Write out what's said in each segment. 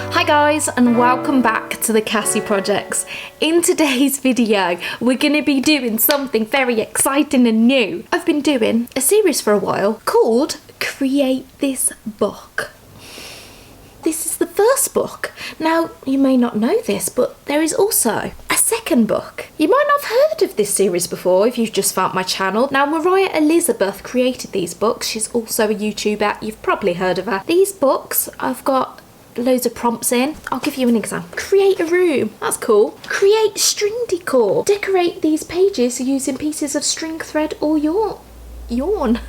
Hi guys, and welcome back to the Cassie projects. In today's video we're going to be doing something very exciting and new. I've been doing a series for a while called Create This Book. This is the first book. Now you may not know this, but there is also a second book. You might not have heard of this series before if you've just found my channel. Now Mariah Elizabeth created these books. She's also a YouTuber. You've probably heard of her. These books I've got loads of prompts in. I'll give you an example. Create a room. That's cool. Create string decor. Decorate these pages using pieces of string, thread or yarn.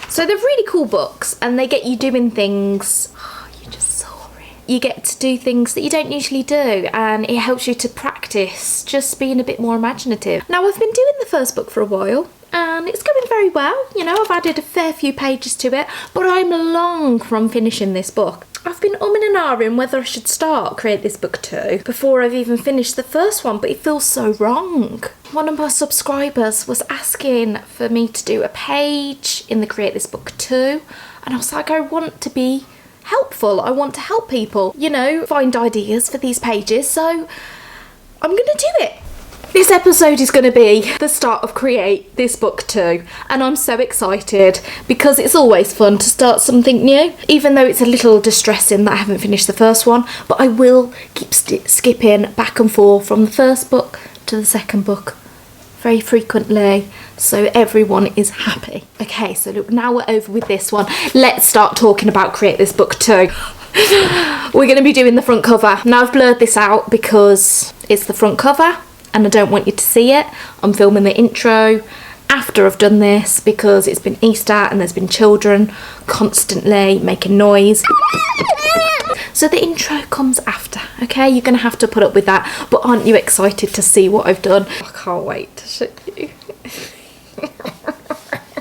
So they're really cool books and they get you doing things. Oh, you just saw it. You get to do things that you don't usually do and it helps you to practice just being a bit more imaginative. Now I've been doing the first book for a while and it's going very well. You know, I've added a fair few pages to it, but I'm long from finishing this book. I've been umming and ahhing whether I should start Create This Book 2 before I've even finished the first one, but it feels so wrong. One of my subscribers was asking for me to do a page in the Create This Book 2, and I was like, I want to be helpful. I want to help people, you know, find ideas for these pages, so I'm going to do it. This episode is going to be the start of Create This Book 2 and I'm so excited because it's always fun to start something new, even though it's a little distressing that I haven't finished the first one, but I will keep skipping back and forth from the first book to the second book very frequently so everyone is happy. Okay, so look, now we're over with this one. Let's start talking about Create This Book 2. We're going to be doing the front cover. Now I've blurred this out because it's the front cover and I don't want you to see it. I'm filming the intro after I've done this because it's been Easter and there's been children constantly making noise. So the intro comes after, okay? You're going to have to put up with that, but aren't you excited to see what I've done? I can't wait to show you.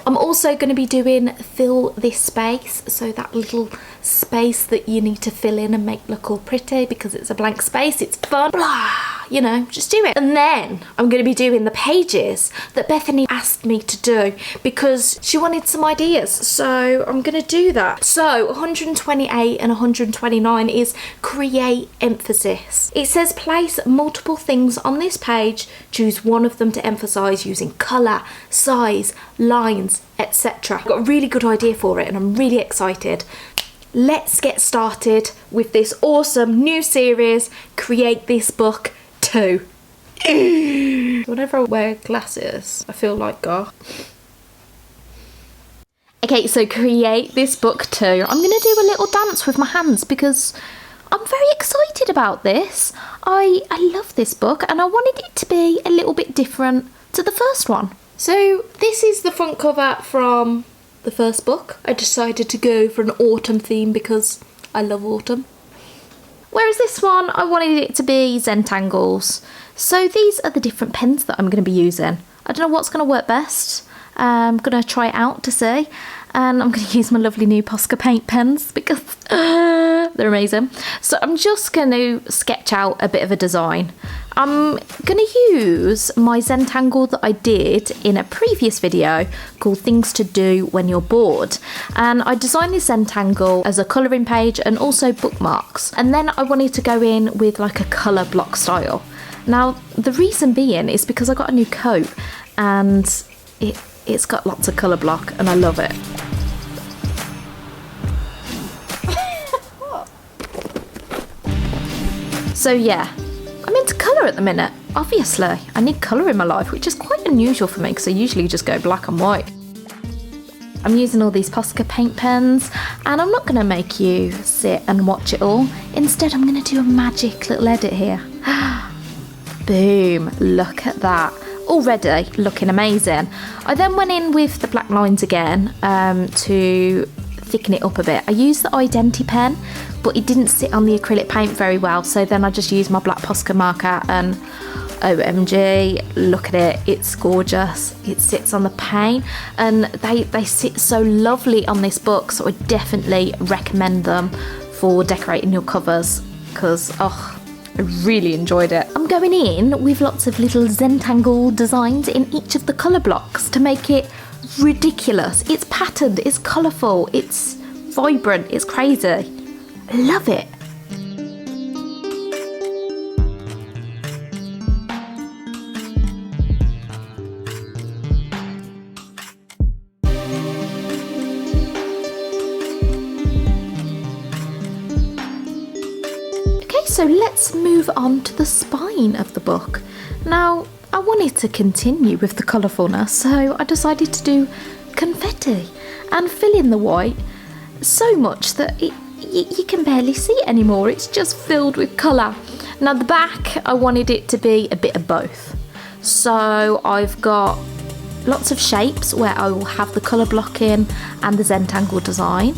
I'm also going to be doing fill this space, so that little space that you need to fill in and make look all pretty because it's a blank space, it's fun, blah, you know, just do it. And then I'm going to be doing the pages that Bethany asked me to do because she wanted some ideas, so I'm going to do that. So 128 and 129 is create emphasis. It says place multiple things on this page, choose one of them to emphasize using colour, size, lines, etc. I've got a really good idea for it and I'm really excited. Let's get started with this awesome new series, Create This Book 2. Whenever I wear glasses, I feel like God. Okay, so Create This Book 2. I'm going to do a little dance with my hands because I'm very excited about this. I love this book and I wanted it to be a little bit different to the first one. So this is the front cover from the first book. I decided to go for an autumn theme because I love autumn. Whereas this one, I wanted it to be Zentangles. So these are the different pens that I'm going to be using. I don't know what's going to work best. I'm going to try it out to see. And I'm going to use my lovely new Posca paint pens because they're amazing. So I'm just going to sketch out a bit of a design. I'm going to use my Zentangle that I did in a previous video called Things to Do When You're Bored. And I designed this Zentangle as a colouring page and also bookmarks. And then I wanted to go in with like a colour block style. Now, the reason being is because I got a new coat and it's got lots of colour block and I love it. So yeah, I'm into colour at the minute, obviously. I need colour in my life, which is quite unusual for me because I usually just go black and white. I'm using all these Posca paint pens and I'm not going to make you sit and watch it all. Instead, I'm going to do a magic little edit here. Boom, look at that. Already looking amazing. I then went in with the black lines again to thicken it up a bit. I used the Identi pen, but it didn't sit on the acrylic paint very well, so then I just used my black Posca marker and OMG, look at it, it's gorgeous. It sits on the paint and they sit so lovely on this book, so I definitely recommend them for decorating your covers because I really enjoyed it. I'm going in with lots of little Zentangle designs in each of the colour blocks to make it ridiculous. It's patterned, it's colourful, it's vibrant, it's crazy. Love it. So let's move on to the spine of the book. Now, I wanted to continue with the colourfulness, so I decided to do confetti and fill in the white so much that you can barely see it anymore. It's just filled with colour. Now, the back, I wanted it to be a bit of both. So I've got lots of shapes where I will have the colour blocking and the Zentangle design.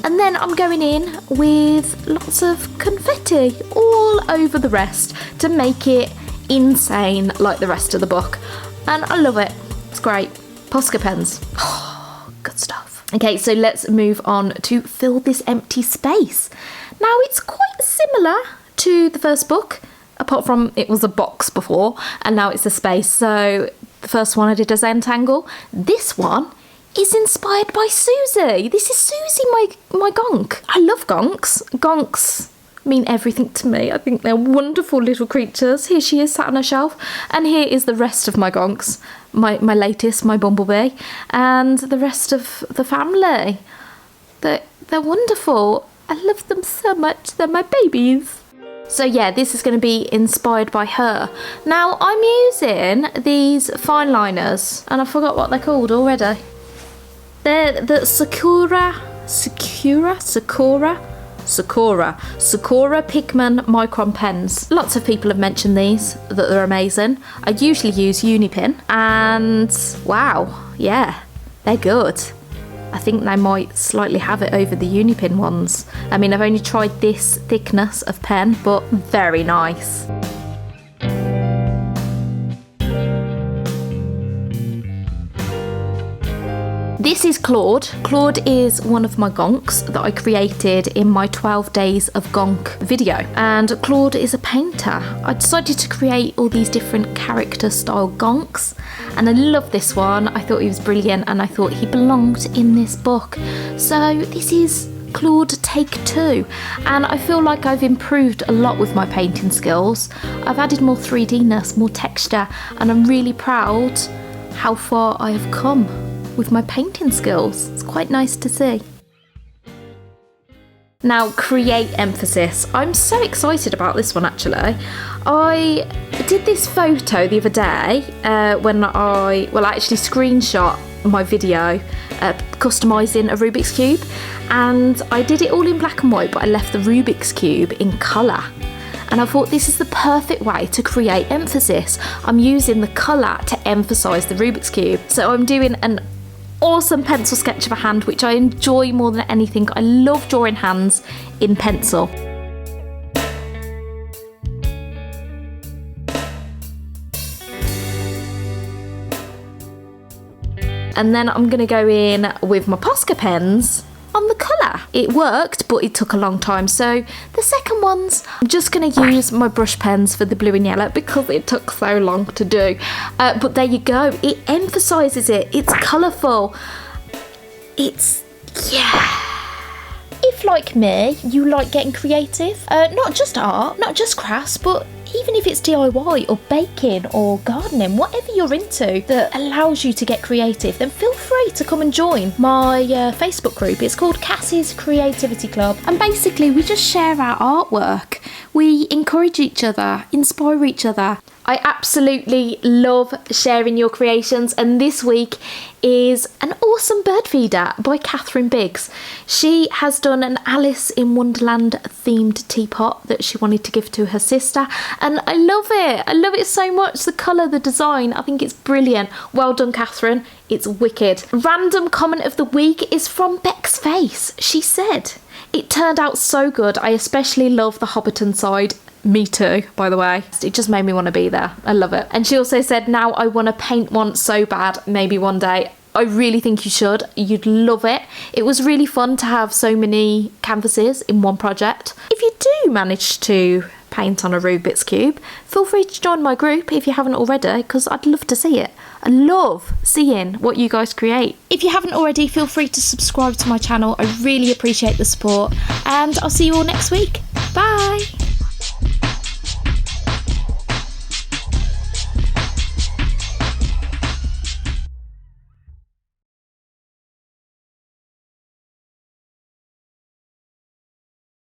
And then I'm going in with lots of confetti all over the rest to make it insane like the rest of the book. And I love it. It's great. Posca pens. Oh, good stuff. Okay, so let's move on to fill this empty space. Now, it's quite similar to the first book, apart from it was a box before and now it's a space. So the first one I did a Zentangle. This one is inspired by Susie. This is Susie, my gonk. I love gonks. Gonks mean everything to me. I think they're wonderful little creatures. Here she is sat on a shelf, and here is the rest of my gonks. My latest, my bumblebee, and the rest of the family. They're wonderful. I love them so much. They're my babies. So yeah, this is going to be inspired by her. Now, I'm using these fine liners, and I forgot what they're called already. They're the Sakura Pigment Micron pens. Lots of people have mentioned these, that they're amazing. I usually use Unipin, and wow, yeah, they're good. I think they might slightly have it over the Unipin ones. I mean, I've only tried this thickness of pen, but very nice. This is Claude. Claude is one of my gonks that I created in my 12 days of gonk video. And Claude is a painter. I decided to create all these different character style gonks, and I love this one. I thought he was brilliant and I thought he belonged in this book. So this is Claude Take 2, and I feel like I've improved a lot with my painting skills. I've added more 3Dness, more texture, and I'm really proud how far I have come with my painting skills. It's quite nice to see. Now, create emphasis. I'm so excited about this one actually. I did this photo the other day when I actually screenshot my video customising a Rubik's Cube, and I did it all in black and white, but I left the Rubik's Cube in colour. And I thought this is the perfect way to create emphasis. I'm using the colour to emphasise the Rubik's Cube. So I'm doing an awesome pencil sketch of a hand, which I enjoy more than anything. I love drawing hands in pencil. And then I'm going to go in with my Posca pens on the colour. It worked, but it took a long time. So the second one's, I'm just going to use my brush pens for the blue and yellow because it took so long to do. But there you go. It emphasises it. It's colourful. It's, yeah. If, like me, you like getting creative, not just art, not just crafts, but even if it's DIY or baking or gardening, whatever you're into that allows you to get creative, then feel free to come and join my Facebook group. It's called Cassie's Creativity Club. And basically, we just share our artwork. We encourage each other, inspire each other. I absolutely love sharing your creations, and this week is an awesome bird feeder by Catherine Biggs. She has done an Alice in Wonderland themed teapot that she wanted to give to her sister, and I love it. I love it so much. The colour, the design, I think it's brilliant. Well done, Catherine. It's wicked. Random comment of the week is from Beck's Face. She said, "It turned out so good. I especially love the Hobbiton side." Me too, by the way. It just made me want to be there. I love it. And she also said, "Now I want to paint one so bad, maybe one day." I really think you should. You'd love it. It was really fun to have so many canvases in one project. If you do manage to paint on a Rubik's Cube, feel free to join my group if you haven't already, because I'd love to see it. I love seeing what you guys create. If you haven't already, feel free to subscribe to my channel. I really appreciate the support, and I'll see you all next week. Bye!